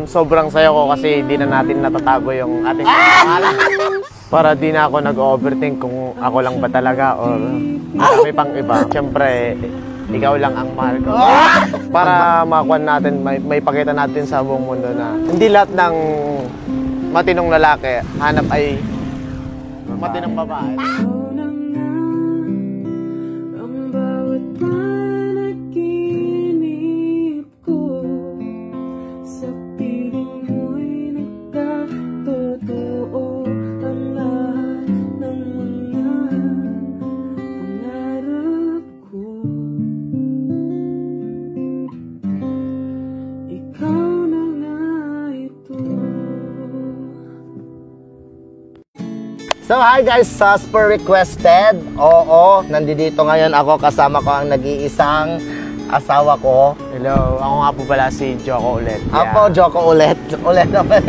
Sobrang saya ko kasi di na natin natatago yung ating pangalan. Para di na ako nag-overthink kung ako lang ba talaga or may pang iba. Siyempre, ikaw lang ang mahal ko. Para makuha natin, may pakita natin sa buong mundo na hindi lahat ng matinong lalaki hanap ay matinong babae. So hi guys, as per requested, oo, nandito ngayon ako, kasama ko ang nag-iisang asawa ko. Hello, ako nga po pala si Joko ulit. Apo, Joko ulit. Ulit naman.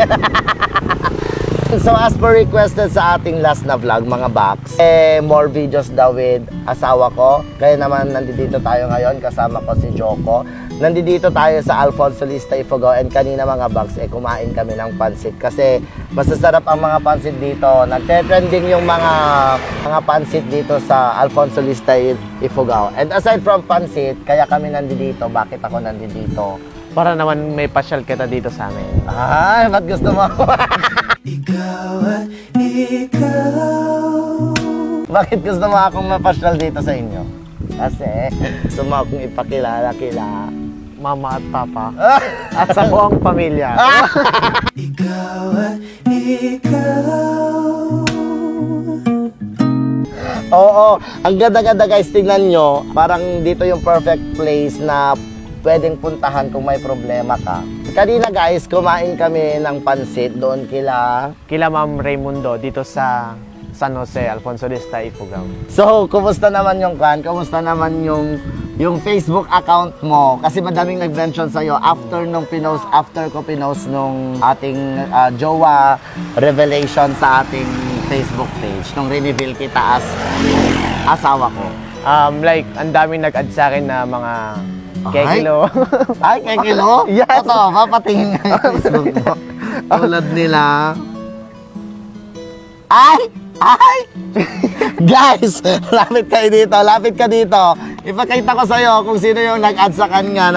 So as per requested sa ating last na vlog, mga box, more videos daw with asawa ko. Kaya naman nandito tayo ngayon, kasama ko si Joko. Nandito tayo sa Alfonso Lista, Ifugao, and kanina mga box, kumain kami ng pansit kasi masasarap ang mga pansit dito. Nagte-trending yung mga pansit dito sa Alfonso Lista, Ifugao. And aside from pansit, kaya kami nandito. Bakit ako nandito? Para naman may pasyal kita dito sa amin. Ay, ba't gusto mo? Ikaw at ikaw. Bakit gusto mo akong mapasyal dito sa inyo? Kasi gusto mo akong ipakilala kila Mama at Papa at sa buong pamilya. Ikaw at ikaw. Oo, ang ganda-ganda guys, tingnan nyo. Parang dito yung perfect place na pwedeng puntahan kung may problema ka. Kanina guys, kumain kami ng pansit doon kila Ma'am Raimundo dito sa San Jose, Alfonso Lista, Ifugao. So, kumusta naman yung kumusta naman yung Facebook account mo? Kasi madaming nag-mention sa'yo after ko pinost nung ating jowa revelation sa ating Facebook page nung re-reveal kita as asawa ko. Like, ang daming nag-add sa akin na mga kekilo. Ay, kekilo? Yes. Ito, papatingin nga yung Facebook mo. Tulad nila. Ay! Guys, lapit kayo dito, lapit ka dito. Ipakita ko sa'yo kung sino yung nag-add sa kanya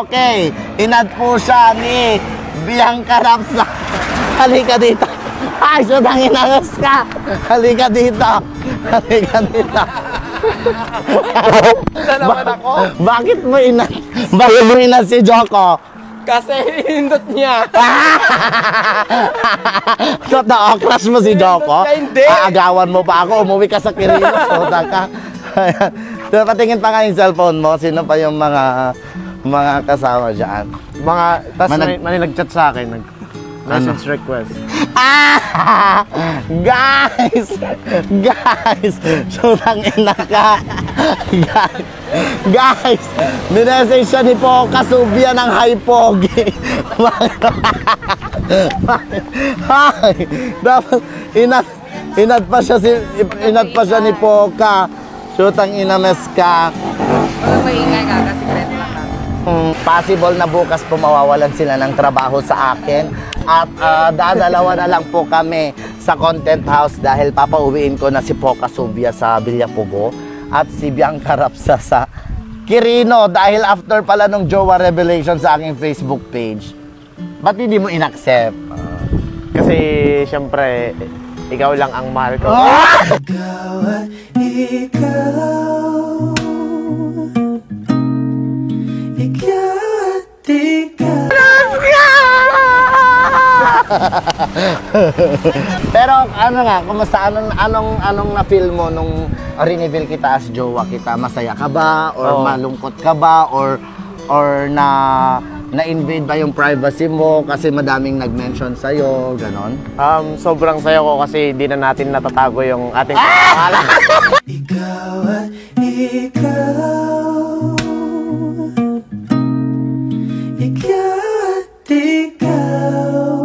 okay, in-add po siya ni Bianca Rapsa. Halika dito. Ay, sudang inangas ka. Halika dito. Isa naman ako. Bakit mo inad si Joko? Kasi hinindot niya. Totoo, crush mo si Joko? Hindi. Aagawan mo pa ako, umuwi ka sa Quirino. Soda ka. So, patingin pa nga yung cellphone mo. Sino pa yung mga kasama dyan? Tapos may nag-chat sa akin. Message request. Guys! Sutang ina ka. Guys! Minessage siya ni Poca Subia ng high pogi. Dapat inat pa siya ni Poca. Sutang ina mes ka. Huwag maingay ka kasi secret lang ka. Possible na bukas po mawawalan sila ng trabaho sa akin. At dadalawa na lang po kami sa content house dahil papauwiin ko na si Poca Subia sa Villapugo at si Bianca Rapsa sa Quirino dahil after pala nung jowa revelation sa aking Facebook page. Ba't hindi mo inaccept? Kasi syempre, ikaw lang ang mahal ko. Ikaw at ikaw. Ikaw at ikaw. Pero ano nga, kumusta anong na-feel mo nung re-reveal kita as jowa kita? Masaya ka ba or malungkot ka ba or na-invade ba yung privacy mo kasi madaming nag-mention sa iyo, ganon? Sobrang saya ko kasi di na natin natatago yung ating pangalan. Ikaw at ikaw. Ikaw at ikaw.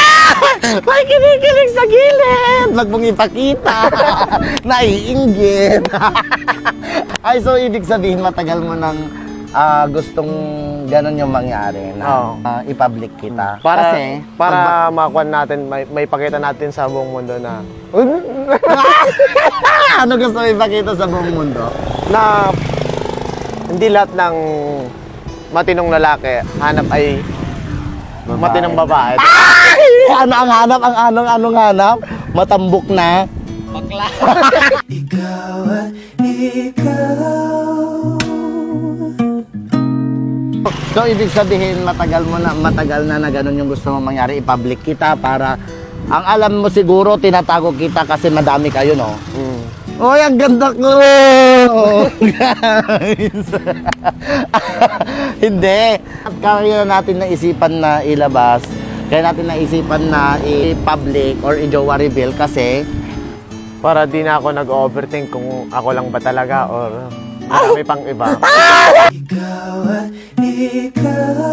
May kinikilig sa gilid! Wag mong ipakita! Naiinggit! Ay, so ibig sabihin matagal mo nang gustong ganun yung mangyari na i-public kita. Para makuha natin, may pakita natin sa buong mundo na ano gusto mo ipakita sa buong mundo? na hindi lahat ng matinong lalaki hanap ay matinong babae. Ano ang hanap? Anong hanap? Matambok na. Bakla. Ikaw at ikaw. So, ibig sabihin, matagal na ganun yung gusto mong mangyari, i-public kita para, ang alam mo siguro, tinatago kita kasi madami kayo, no? Uy, ang ganda ko! Guys! Hindi. Kaya natin naisipan na ilabas, kaya natin naisipan na i-public or i-jowa reveal kasi, Para di na ako nag-overthink kung ako lang ba talaga or marami pang iba. Ikaw at ikaw.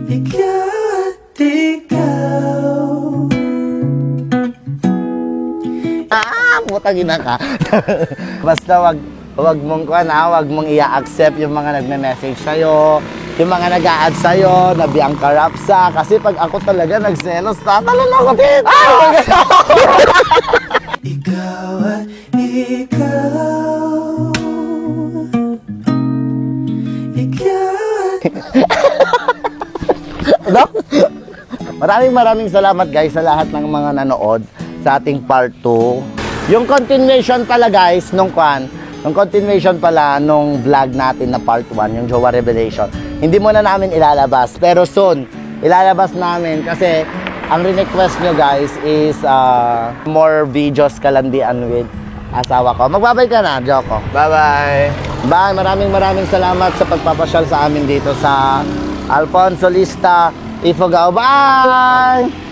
Ikaw at ikaw. Putang ina ka. Basta wag mong i-accept yung mga nagme-message sa'yo, yung mga nag-a-add sa'yo, na Bianca Rapsa. Kasi pag ako talaga nagselos, tatalon ako din. Ikaw at ikaw. Ikaw at Maraming salamat guys sa lahat ng mga nanood sa ating part 2. Yung continuation pala guys, nung continuation pala nung vlog natin na part 1, yung Jowa Revelation, hindi muna namin ilalabas. Pero soon, ilalabas namin kasi ang request nyo guys is more videos kalandian with asawa ko. Magbabay ka na, Joko. Bye-bye! Bye! Maraming salamat sa pagpapasyal sa amin dito sa Alfonso Lista, Ifugao. Bye!